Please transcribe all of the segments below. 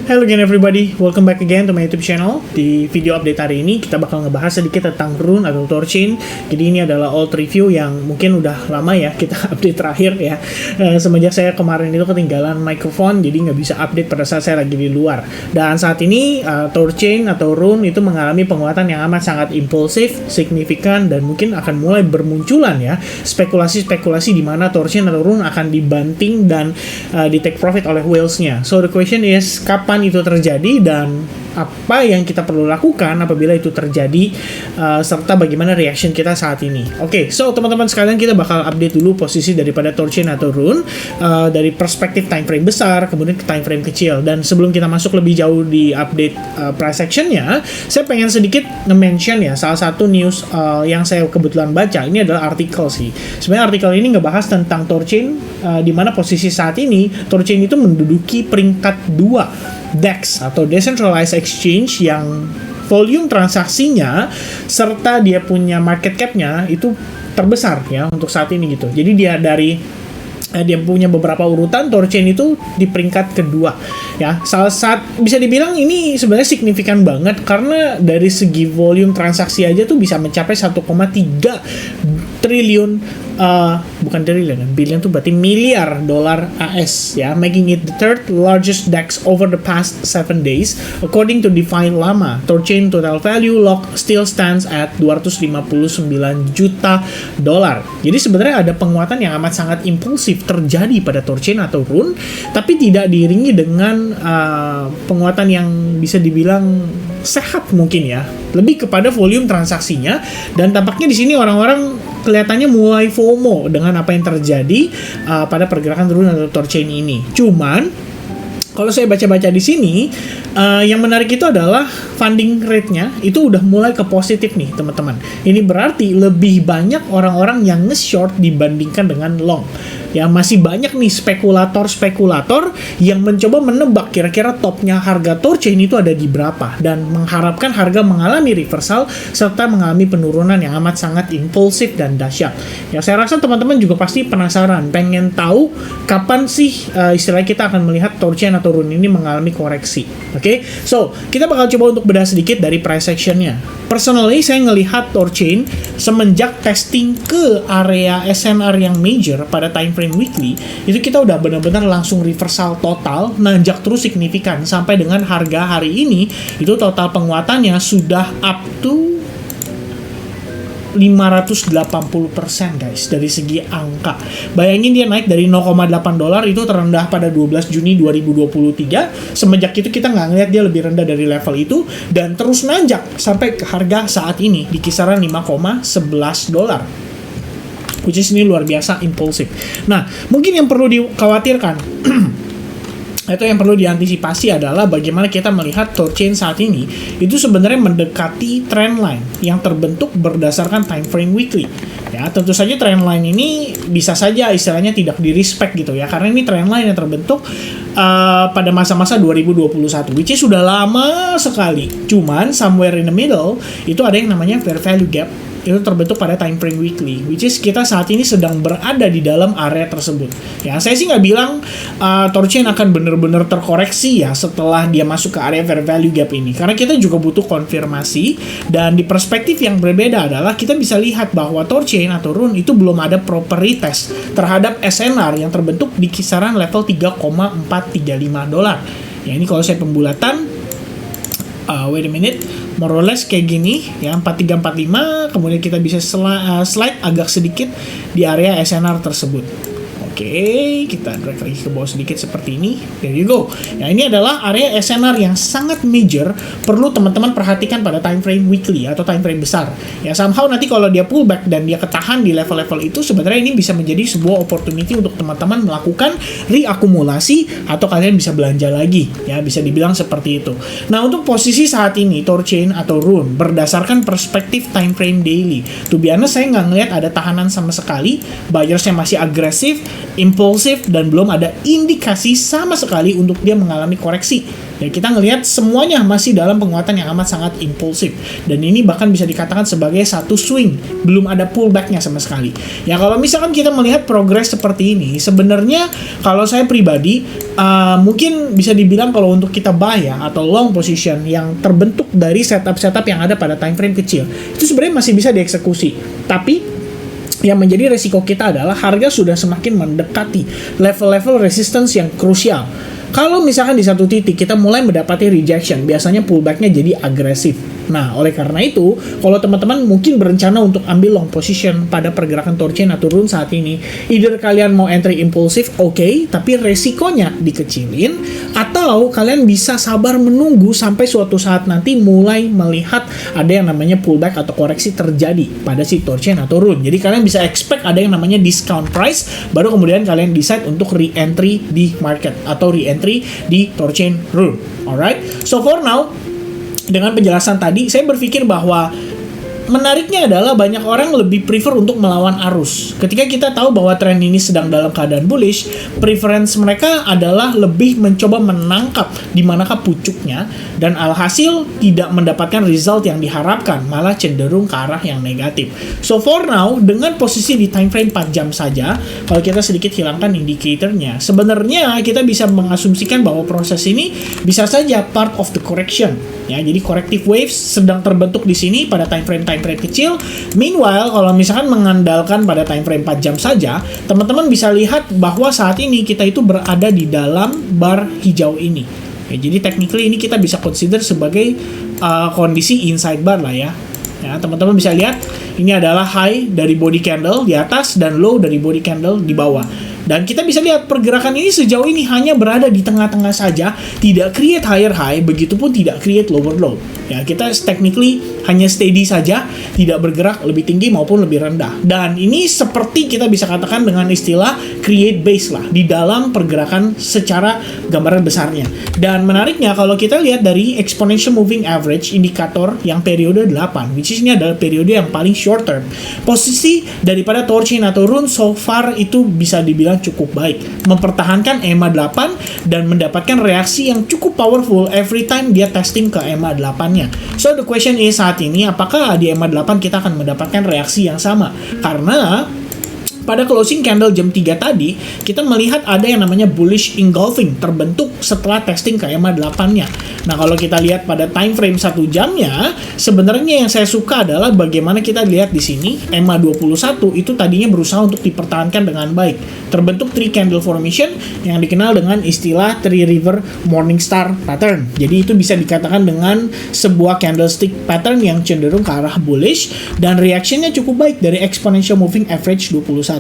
Hello again everybody, welcome back again to my YouTube channel. Di video update hari ini kita bakal ngebahas sedikit tentang Rune atau Thorchain. Jadi ini adalah old review yang mungkin udah lama ya kita update terakhir ya. Semenjak saya kemarin itu ketinggalan mikrofon, jadi nggak bisa update pada saat saya lagi di luar. Dan saat ini Thorchain atau Rune itu mengalami penguatan yang amat sangat impulsif, signifikan, dan mungkin akan mulai bermunculan ya spekulasi-spekulasi di mana Thorchain atau Rune akan dibanting dan di take profit oleh whales-nya. So the question is, kapan itu terjadi dan apa yang kita perlu lakukan apabila itu terjadi, serta bagaimana reaction kita saat ini. Oke, so teman-teman sekalian, kita bakal update dulu posisi daripada Thorchain atau Rune dari perspektif time frame besar, kemudian ke time frame kecil. Dan sebelum kita masuk lebih jauh di update price action-nya, saya pengen sedikit nge-mention ya salah satu news yang saya kebetulan baca. Ini adalah artikel sih. Sebenarnya artikel ini ngebahas tentang Thorchain, di mana posisi saat ini Thorchain itu menduduki peringkat 2 DEX atau Decentralized Exchange yang volume transaksinya serta dia punya market cap-nya itu terbesar ya untuk saat ini gitu. Jadi dia punya beberapa urutan. Thorchain itu di peringkat kedua ya. Bisa dibilang ini sebenarnya signifikan banget karena dari segi volume transaksi aja tuh bisa mencapai 1,3 triliun, bukan triliun, billion tuh berarti miliar dolar AS ya, making it the third largest DEX over the past 7 days according to DeFi Llama. Thorchain total value lock still stands at 259 juta dolar. Jadi sebenarnya ada penguatan yang amat sangat impulsif terjadi pada Thorchain atau Rune, tapi tidak diiringi dengan penguatan yang bisa dibilang sehat mungkin ya, lebih kepada volume transaksinya. Dan tampaknya di sini orang-orang kelihatannya mulai FOMO dengan apa yang terjadi pada pergerakan Rune atau Thorchain ini. Cuman kalau saya baca-baca di sini, yang menarik itu adalah funding rate-nya itu udah mulai ke positif nih teman-teman. Ini berarti lebih banyak orang-orang yang nge-short dibandingkan dengan long. Ya, masih banyak nih spekulator-spekulator yang mencoba menebak kira-kira topnya harga Thorchain itu ada di berapa dan mengharapkan harga mengalami reversal serta mengalami penurunan yang amat sangat impulsif dan dahsyat. Ya, saya rasa teman-teman juga pasti penasaran, pengen tahu kapan sih istilahnya kita akan melihat Thorchain atau Rune ini mengalami koreksi. Oke, so kita bakal coba untuk bedah sedikit dari price action-nya. Personally, saya ngelihat Thorchain semenjak testing ke area SNR yang major pada time frame weekly, itu kita udah benar-benar langsung reversal total, nanjak terus signifikan sampai dengan harga hari ini itu total penguatannya sudah up to 580% guys dari segi angka. Bayangin dia naik dari 0,8 dolar itu terendah pada 12 Juni 2023. Semenjak itu kita nggak ngeliat dia lebih rendah dari level itu dan terus nanjak sampai ke harga saat ini di kisaran 5,11 dolar. Which is ini luar biasa impulsif. Nah, mungkin yang perlu dikhawatirkan atau yang perlu diantisipasi adalah bagaimana kita melihat Thorchain saat ini itu sebenarnya mendekati trendline yang terbentuk berdasarkan time frame weekly. Ya, tentu saja trendline ini bisa saja istilahnya tidak di-respect gitu ya, karena ini trendline yang terbentuk pada masa-masa 2021, which is sudah lama sekali. Cuman somewhere in the middle itu ada yang namanya fair value gap. Itu terbentuk pada time frame weekly, which is kita saat ini sedang berada di dalam area tersebut. Ya, saya sih nggak bilang Thorchain akan benar-benar terkoreksi ya setelah dia masuk ke area fair value gap ini, karena kita juga butuh konfirmasi. Dan di perspektif yang berbeda adalah kita bisa lihat bahwa Thorchain atau Rune itu belum ada proper retest terhadap SNR yang terbentuk di kisaran level 3,435 dolar. Ya, ini kalau saya pembulatan, wait a minute, more or less kayak gini ya, 4345, kemudian kita bisa slide agak sedikit di area SNR tersebut. Oke, kita drag lagi ke bawah sedikit seperti ini. There you go. Ya, ini adalah area SNR yang sangat major, perlu teman-teman perhatikan pada time frame weekly atau time frame besar. Ya, somehow nanti kalau dia pullback dan dia ketahan di level-level itu, sebenarnya ini bisa menjadi sebuah opportunity untuk teman-teman melakukan reakumulasi atau kalian bisa belanja lagi. Ya, bisa dibilang seperti itu. Nah, untuk posisi saat ini Thorchain atau Rune berdasarkan perspektif time frame daily, to be honest saya nggak ngeliat ada tahanan sama sekali. Buyersnya masih agresif. impulsif, dan belum ada indikasi sama sekali untuk dia mengalami koreksi. Dan kita ngelihat semuanya masih dalam penguatan yang amat sangat impulsif. Dan ini bahkan bisa dikatakan sebagai satu swing, belum ada pullbacknya sama sekali. Ya kalau misalkan kita melihat progres seperti ini, sebenarnya kalau saya pribadi, mungkin bisa dibilang kalau untuk kita buy ya, atau long position yang terbentuk dari setup-setup yang ada pada time frame kecil, itu sebenarnya masih bisa dieksekusi. Tapi yang menjadi resiko kita adalah harga sudah semakin mendekati level-level resistance yang krusial. Kalau misalkan di satu titik kita mulai mendapati rejection, biasanya pullbacknya jadi agresif. Nah, oleh karena itu, kalau teman-teman mungkin berencana untuk ambil long position pada pergerakan torchain atau rune saat ini, either kalian mau entry impulsif, oke, tapi resikonya dikecilin, atau kalian bisa sabar menunggu sampai suatu saat nanti mulai melihat ada yang namanya pullback atau koreksi terjadi pada si torchain atau rune. Jadi kalian bisa expect ada yang namanya discount price, baru kemudian kalian decide untuk re-entry di market atau re-entry di torchain rune. Alright, so for now, dengan penjelasan tadi, saya berpikir bahwa menariknya adalah banyak orang lebih prefer untuk melawan arus. Ketika kita tahu bahwa tren ini sedang dalam keadaan bullish, preference mereka adalah lebih mencoba menangkap di manakah pucuknya, dan alhasil tidak mendapatkan result yang diharapkan, malah cenderung ke arah yang negatif. So for now, dengan posisi di time frame 4 jam saja, kalau kita sedikit hilangkan indikatornya, sebenarnya kita bisa mengasumsikan bahwa proses ini bisa saja part of the correction. Ya, jadi corrective waves sedang terbentuk di sini pada time frame kecil. Meanwhile, kalau misalkan mengandalkan pada time frame 4 jam saja, teman-teman bisa lihat bahwa saat ini kita itu berada di dalam bar hijau ini. Ya, jadi technically ini kita bisa consider sebagai kondisi inside bar lah ya. Ya, teman-teman bisa lihat ini adalah high dari body candle di atas dan low dari body candle di bawah. Dan kita bisa lihat pergerakan ini sejauh ini hanya berada di tengah-tengah saja, tidak create higher high, begitupun tidak create lower low. Ya, kita technically hanya steady saja, tidak bergerak lebih tinggi maupun lebih rendah. Dan ini seperti kita bisa katakan dengan istilah create base lah, di dalam pergerakan secara gambaran besarnya. Dan menariknya kalau kita lihat dari exponential moving average indikator yang periode 8, which is ini adalah periode yang paling short term, posisi daripada torchain atau rune so far itu bisa dibilang cukup baik, mempertahankan EMA 8 dan mendapatkan reaksi yang cukup powerful every time dia testing ke EMA 8-nya. So the question is saat ini, apakah di EMA 8 kita akan mendapatkan reaksi yang sama? Karena pada closing candle jam 3 tadi, kita melihat ada yang namanya bullish engulfing terbentuk setelah testing ke EMA 8-nya. Nah, kalau kita lihat pada time frame 1 jamnya, sebenarnya yang saya suka adalah bagaimana kita lihat di sini EMA 21 itu tadinya berusaha untuk dipertahankan dengan baik. Terbentuk 3 candle formation yang dikenal dengan istilah 3 river morning star pattern. Jadi itu bisa dikatakan dengan sebuah candlestick pattern yang cenderung ke arah bullish dan reactionnya cukup baik dari exponential moving average 21.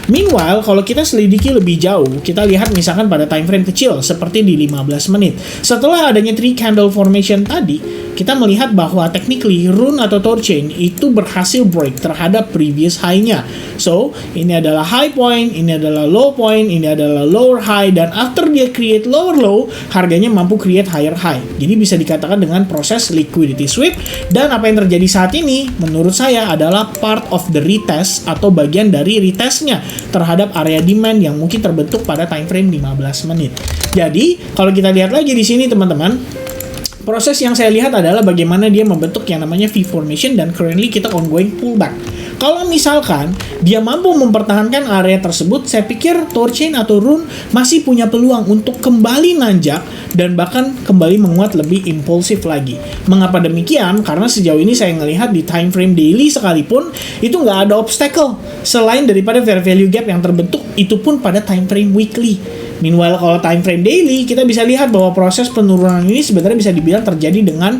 Meanwhile, kalau kita selidiki lebih jauh, kita lihat misalkan pada time frame kecil seperti di 15 menit. Setelah adanya 3 candle formation tadi, kita melihat bahwa technically rune atau torchain itu berhasil break terhadap previous high-nya. So, ini adalah high point, ini adalah low point, ini adalah lower high, dan after dia create lower low, harganya mampu create higher high. Jadi bisa dikatakan dengan proses liquidity sweep, dan apa yang terjadi saat ini menurut saya adalah part of the retest atau bagian dari retestnya terhadap area demand yang mungkin terbentuk pada time frame 15 menit. Jadi, kalau kita lihat lagi di sini teman-teman, proses yang saya lihat adalah bagaimana dia membentuk yang namanya V formation dan currently kita ongoing pullback. Kalau misalkan dia mampu mempertahankan area tersebut, saya pikir torchain atau rune masih punya peluang untuk kembali nanjak dan bahkan kembali menguat lebih impulsif lagi. Mengapa demikian? Karena sejauh ini saya ngelihat di time frame daily sekalipun itu nggak ada obstacle selain daripada fair value gap yang terbentuk, itu pun pada time frame weekly. Meanwhile, kalau time frame daily, kita bisa lihat bahwa proses penurunan ini sebenarnya bisa dibilang terjadi dengan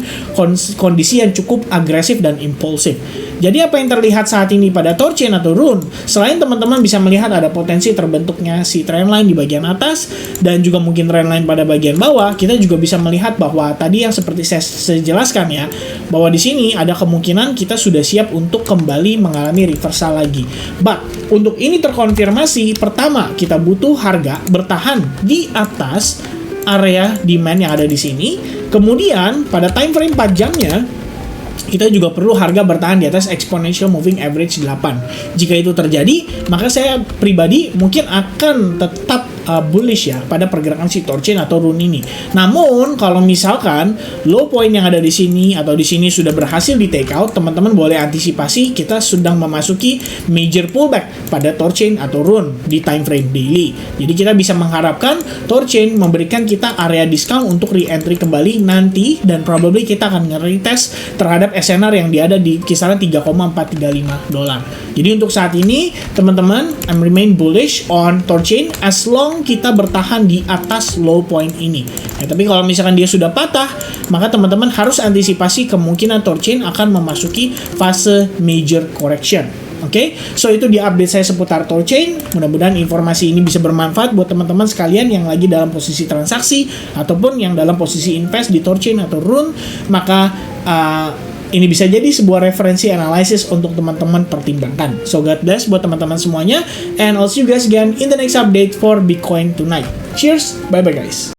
kondisi yang cukup agresif dan impulsif. Jadi apa yang terlihat saat ini pada torchain atau rune, selain teman-teman bisa melihat ada potensi terbentuknya si trendline di bagian atas dan juga mungkin trendline pada bagian bawah, kita juga bisa melihat bahwa tadi yang seperti saya jelaskan ya, bahwa di sini ada kemungkinan kita sudah siap untuk kembali mengalami reversal lagi. But untuk ini terkonfirmasi, pertama kita butuh harga bertahan di atas area demand yang ada di sini. Kemudian pada time frame 4 jamnya kita juga perlu harga bertahan di atas exponential moving average 8. Jika itu terjadi, maka saya pribadi mungkin akan tetap bullish ya pada pergerakan si Thorchain atau Rune ini. Namun kalau misalkan low point yang ada di sini atau di sini sudah berhasil di take out, teman-teman boleh antisipasi kita sedang memasuki major pullback pada Thorchain atau Rune di time frame daily. Jadi kita bisa mengharapkan Thorchain memberikan kita area discount untuk re-entry kembali nanti, dan probably kita akan nge-retest terhadap SNR yang ada di kisaran 3,435 dolar. Jadi untuk saat ini teman-teman, I'm remain bullish on Thorchain as long kita bertahan di atas low point ini. Ya, tapi kalau misalkan dia sudah patah, maka teman-teman harus antisipasi kemungkinan Thorchain akan memasuki fase major correction. Oke, so itu dia update saya seputar Thorchain. Mudah-mudahan informasi ini bisa bermanfaat buat teman-teman sekalian yang lagi dalam posisi transaksi ataupun yang dalam posisi invest di Thorchain atau Rune. Maka ini bisa jadi sebuah referensi analisis untuk teman-teman pertimbangkan. So God bless buat teman-teman semuanya, and I'll see you guys again in the next update for Bitcoin tonight. Cheers, bye bye guys.